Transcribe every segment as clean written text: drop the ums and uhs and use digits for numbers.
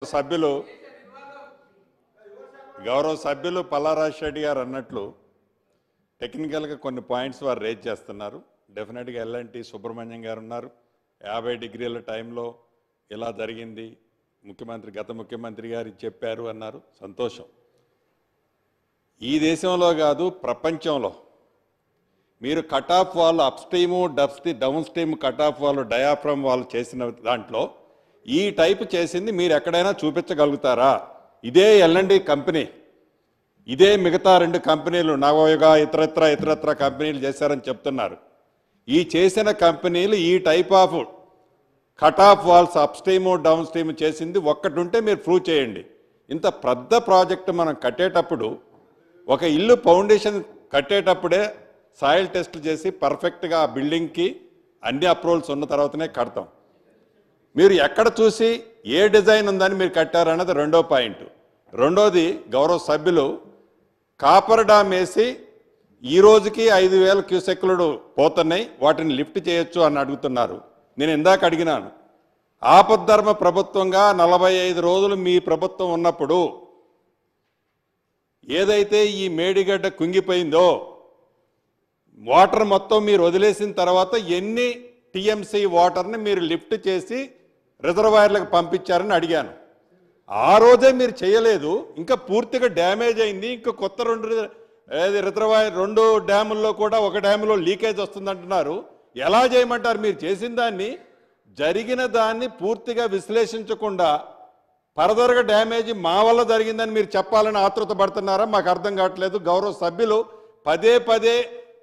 సభ్యులు గౌరవ సభ్యులు పల్లారాజు రెడ్డి గారు అన్నట్లు టెక్నికల్గా కొన్ని పాయింట్స్ వారు రేజ్ చేస్తున్నారు. డెఫినెట్గా ఎల్ఎన్టీ సుబ్రహ్మణ్యం గారు ఉన్నారు. 50 డిగ్రీల టైంలో ఇలా జరిగింది, గత ముఖ్యమంత్రి గారు చెప్పారు అన్నారు. సంతోషం. ఈ దేశంలో కాదు ప్రపంచంలో మీరు కట్ ఆఫ్ వాళ్ళు up stream down stream cut off వాళ్ళు డయాఫ్రమ్ వాళ్ళు చేసిన దాంట్లో ఈ టైపు చేసింది మీరు ఎక్కడైనా చూపించగలుగుతారా? ఇదే ఎల్ఎన్టీ కంపెనీ, ఇదే మిగతా 2 కంపెనీలు నవయుగ ఇతరత్ర కంపెనీలు చేశారని చెప్తున్నారు. ఈ చేసిన కంపెనీలు ఈ type of cut off walls upstream downstream చేసింది ఒక్కటి ఉంటే మీరు ప్రూవ్ చేయండి. ఇంత పెద్ద ప్రాజెక్టు మనం కట్టేటప్పుడు ఒక ఇల్లు ఫౌండేషన్ కట్టేటప్పుడే సాయిల్ టెస్ట్ చేసి పర్ఫెక్ట్గా ఆ బిల్డింగ్కి అన్ని అప్రూవల్స్ ఉన్న తర్వాతనే కడతాం. మీరు ఎక్కడ చూసి ఏ డిజైన్ ఉందని మీరు కట్టారన్నది రెండో పాయింట్. రెండోది, గౌరవ సభ్యులు కాపర్ డామ్ వేసి ఈ రోజుకి 5,000 క్యూసెక్లు పోతున్నాయి, వాటిని లిఫ్ట్ చేయొచ్చు అని అడుగుతున్నారు. నేను ఇందాక అడిగినాను, ఆపద్ధర్మ ప్రభుత్వంగా 45 రోజులు మీ ప్రభుత్వం ఉన్నప్పుడు ఏదైతే ఈ మేడిగడ్డ కుంగిపోయిందో వాటర్ మొత్తం మీరు వదిలేసిన తర్వాత ఎన్ని టీఎంసీ వాటర్ని మీరు లిఫ్ట్ చేసి రిజర్వాయర్లకు పంపించారని అడిగాను. ఆ రోజే మీరు చేయలేదు, ఇంకా పూర్తిగా డ్యామేజ్ అయింది. ఇంకా కొత్త 2 రిజర్వాయర్ 2 డ్యాముల్లో కూడా ఒక డ్యాములో లీకేజ్ వస్తుందంటున్నారు. ఎలా చేయమంటారు? మీరు చేసిన దాన్ని, జరిగిన దాన్ని పూర్తిగా విశ్లేషించకుండా ఫర్దర్గా డ్యామేజ్ మా వల్ల జరిగిందని మీరు చెప్పాలని ఆతృత పడుతున్నారా? మాకు అర్థం కావట్లేదు. గౌరవ సభ్యులు పదే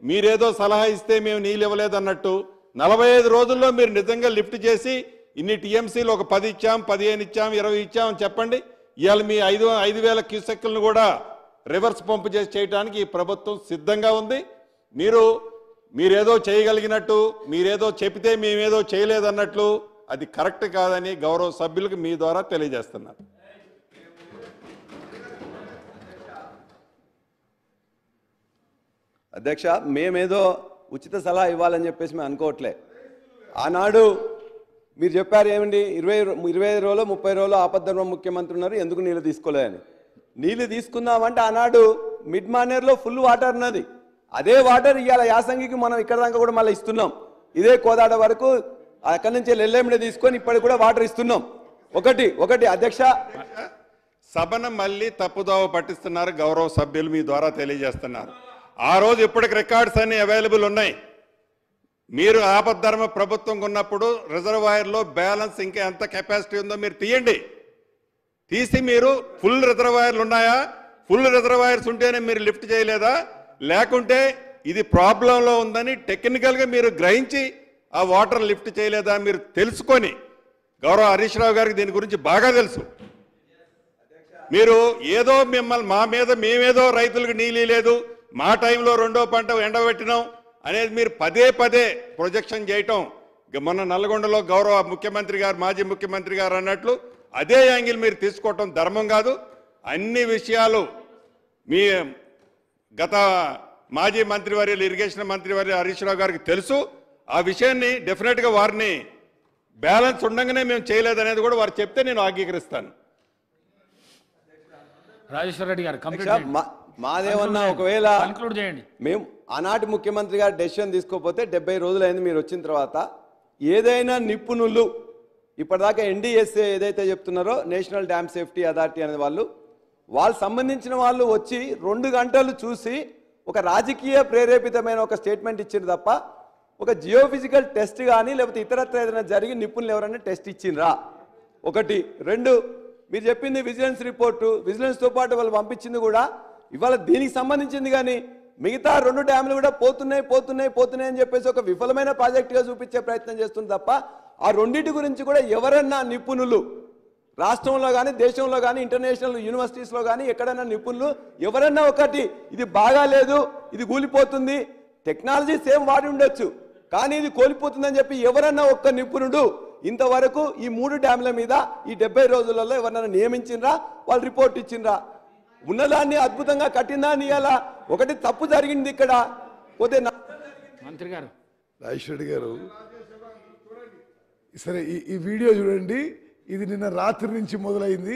మీరేదో సలహా ఇస్తే మేము నీళ్ళు ఇవ్వలేదన్నట్టు 45 రోజుల్లో మీరు నిజంగా లిఫ్ట్ చేసి ఇన్ని టీఎంసీలు ఒక 10 ఇచ్చాం, 15 ఇచ్చాం, 20 ఇచ్చాం అని చెప్పండి. ఇవాళ మీ 5,000 క్యూసెక్లను కూడా రివర్స్ పంపు చేసి చేయడానికి ఈ ప్రభుత్వం సిద్ధంగా ఉంది. మీరేదో చేయగలిగినట్టు, మీరేదో చెప్తే మేమేదో చేయలేదన్నట్లు అది కరెక్ట్ కాదని గౌరవ సభ్యులకు మీ ద్వారా తెలియజేస్తున్నారు. అధ్యక్ష, మేమేదో ఉచిత సలహా ఇవ్వాలని చెప్పేసి మేము అనుకోవట్లే. ఆనాడు మీరు చెప్పారు ఏమండి, 25 రోజులు 30 రోజులు ఆపద్ధర్మ ముఖ్యమంత్రి ఉన్నారు, ఎందుకు నీళ్ళు తీసుకోలేదని. నీళ్ళు తీసుకుందామంటే ఆనాడు మిడ్ మానేర్లో ఫుల్ వాటర్ ఉన్నది. అదే వాటర్ ఇవాళ యాసంగికి మనం ఇక్కడ దాకా కూడా మళ్ళీ ఇస్తున్నాం. ఇదే కోదాడ వరకు అక్కడి నుంచి ఎల్ఎండి తీసుకొని ఇప్పటికి కూడా వాటర్ ఇస్తున్నాం. ఒకటి అధ్యక్ష, సభను మళ్ళీ తప్పుదోవ పట్టిస్తున్నారు. గౌరవ సభ్యులు మీ ద్వారా తెలియజేస్తున్నారు. ఆ రోజు ఇప్పటికి రికార్డ్స్ అన్ని అవైలబుల్ ఉన్నాయి. మీరు ఆపద్ధర్మ ప్రభుత్వం ఉన్నప్పుడు రిజర్వాయర్లో బ్యాలెన్స్ ఇంకా ఎంత కెపాసిటీ ఉందో మీరు తీయండి. తీసి మీరు ఫుల్ రిజర్వాయర్లు ఉన్నాయా, ఫుల్ రిజర్వాయర్స్ ఉంటేనే మీరు లిఫ్ట్ చేయలేదా, లేకుంటే ఇది ప్రాబ్లంలో ఉందని టెక్నికల్గా మీరు గ్రహించి ఆ వాటర్ లిఫ్ట్ చేయలేదా మీరు తెలుసుకొని, గౌరవ హరీష్ రావు గారికి దీని గురించి బాగా తెలుసు. మీరు ఏదో మా మీద మేమేదో రైతులకు నీళ్ళు లేదు, మా టైంలో 2వ పంట ఎండబెట్టినాం అనేది మీరు పదే ప్రొజెక్షన్ చేయటం, మొన్న నల్గొండలో గౌరవ ముఖ్యమంత్రి గారు, మాజీ ముఖ్యమంత్రి గారు అన్నట్లు అదే యాంగిల్ మీరు తీసుకోవటం ధర్మం కాదు. అన్ని విషయాలు మీ గత మాజీ మంత్రివర్యులు, ఇరిగేషన్ మంత్రివర్యులు హరీష్ రావు గారికి తెలుసు. ఆ విషయాన్ని డెఫినెట్గా వారిని బ్యాలెన్స్ ఉండగానే మేము చేయలేదనేది కూడా వారు చెప్తే నేను అంగీకరిస్తాను. రాజేశ్వర రెడ్డి గారు మాదేమన్నా ఒకవేళ మేము ఆనాటి ముఖ్యమంత్రి గారు డెసిషన్ తీసుకోకపోతే 70 రోజులైంది మీరు వచ్చిన తర్వాత, ఏదైనా నిపుణులు ఇప్పటిదాకా ఎన్డీఎస్ఏ ఏదైతే చెప్తున్నారో నేషనల్ డ్యామ్ సేఫ్టీ అథారిటీ అనే వాళ్ళు సంబంధించిన వాళ్ళు వచ్చి 2 గంటలు చూసి ఒక రాజకీయ ప్రేరేపితమైన ఒక స్టేట్మెంట్ ఇచ్చిండ్రు తప్ప ఒక జియోఫిజికల్ టెస్ట్ కానీ లేకపోతే ఇతరత్ర ఏదైనా జరిగి నిపుణులు ఎవరైనా టెస్ట్ ఇచ్చిండ్రా? 1. 2, మీరు చెప్పింది విజిలెన్స్ రిపోర్టు, విజిలెన్స్తో పాటు వాళ్ళు పంపించింది కూడా ఇవాళ దీనికి సంబంధించింది. కానీ మిగతా 2 డ్యాములు కూడా పోతున్నాయి అని చెప్పేసి ఒక విఫలమైన ప్రాజెక్టుగా చూపించే ప్రయత్నం చేస్తుంది తప్ప ఆ 2 గురించి కూడా ఎవరన్నా నిపుణులు రాష్ట్రంలో కానీ దేశంలో కానీ ఇంటర్నేషనల్ యూనివర్సిటీస్లో కానీ ఎక్కడైనా నిపుణులు ఎవరన్నా ఒకటి ఇది బాగాలేదు, ఇది కూలిపోతుంది, టెక్నాలజీ సేమ్ వాడి ఉండొచ్చు కానీ ఇది కోల్పోతుందని చెప్పి ఎవరన్నా ఒక్క నిపుణుడు ఇంతవరకు ఈ 3 డ్యాముల మీద ఈ 70 రోజులలో ఎవరన్నా నియమించిండ్రా? వాళ్ళు రిపోర్ట్ ఇచ్చిండ్రా? ఉన్నదాన్ని అద్భుతంగా కట్టిందాన్ని ఇలా ఒకటి తప్పు జరిగింది ఇక్కడ పోతే మంత్రి గారు రాజేశ్వర రెడ్డి గారు, సరే ఈ వీడియో చూడండి. ఇది నిన్న రాత్రి నుంచి మొదలైంది.